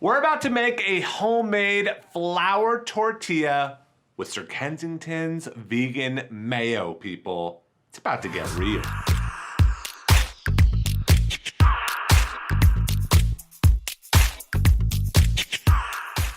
We're about to make a homemade flour tortilla with Sir Kensington's vegan mayo, people. It's about to get real.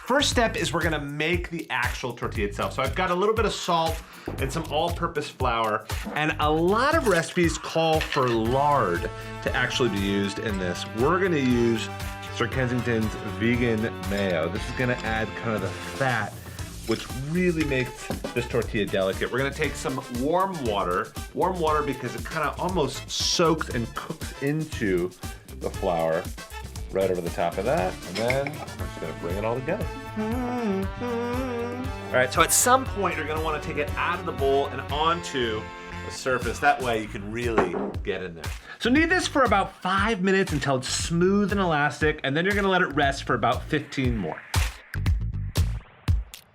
First step is we're gonna make the actual tortilla itself. So I've got a little bit of salt and some all-purpose flour, and a lot of recipes call for lard to actually be used in this. We're gonna use Sir Kensington's vegan mayo. This is gonna add kind of the fat, which really makes this tortilla delicate. We're gonna take some warm water because it kind of almost soaks and cooks into the flour. Right over the top of that, and then we're just gonna bring it all together. All right, so at some point you're gonna wanna take it out of the bowl and onto the surface. That way you can really get in there. So knead this for about 5 minutes until it's smooth and elastic, and then you're gonna let it rest for about 15 more.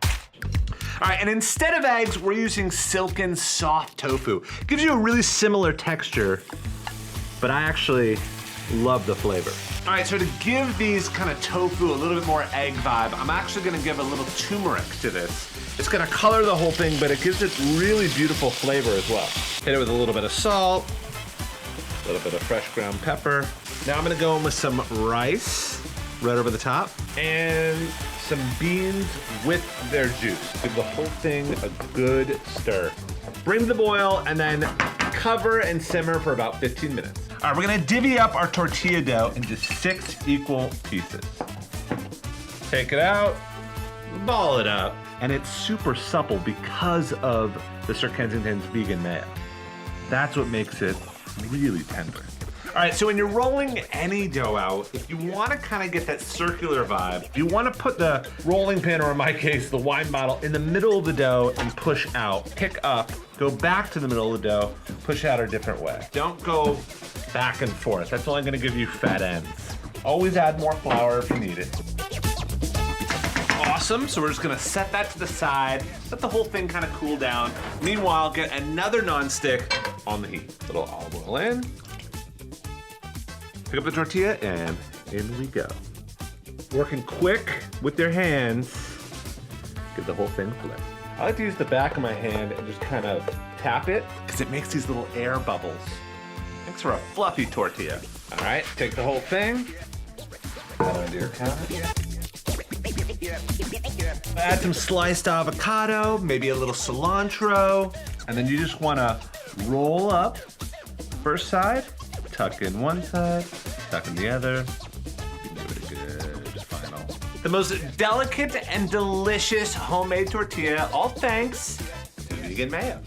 All right, and instead of eggs, we're using silken soft tofu. It gives you a really similar texture, but I actually love the flavor. All right, so to give these kind of tofu a little bit more egg vibe, I'm actually gonna give a little turmeric to this. It's gonna color the whole thing, but it gives it really beautiful flavor as well. Hit it with a little bit of salt, a little bit of fresh ground pepper. Now I'm gonna go in with some rice right over the top, and some beans with their juice. Give the whole thing a good stir. Bring to the boil, and then cover and simmer for about 15 minutes. All right, we're gonna divvy up our tortilla dough into 6 equal pieces. Take it out, ball it up, and it's super supple because of the Sir Kensington's vegan mayo. That's what makes it really tender. All right, so when you're rolling any dough out, if you wanna kind of get that circular vibe, you wanna put the rolling pin, or in my case, the wine bottle, in the middle of the dough and push out. Pick up, go back to the middle of the dough, push out a different way. Don't go back and forth. That's only gonna give you fat ends. Always add more flour if you need it. Awesome, so we're just gonna set that to the side, let the whole thing kind of cool down. Meanwhile, get another nonstick on the heat. Little olive oil in. Pick up the tortilla, and in we go. Working quick with your hands, give the whole thing flip. I like to use the back of my hand and just kind of tap it, because it makes these little air bubbles. Thanks for a fluffy tortilla. All right, take the whole thing, put it onto your counter. Add some sliced avocado, maybe a little cilantro, and then you just wanna roll up first side, tuck in one side, tuck in the other. Give it a good final. The most delicate and delicious homemade tortilla, all thanks to vegan mayo.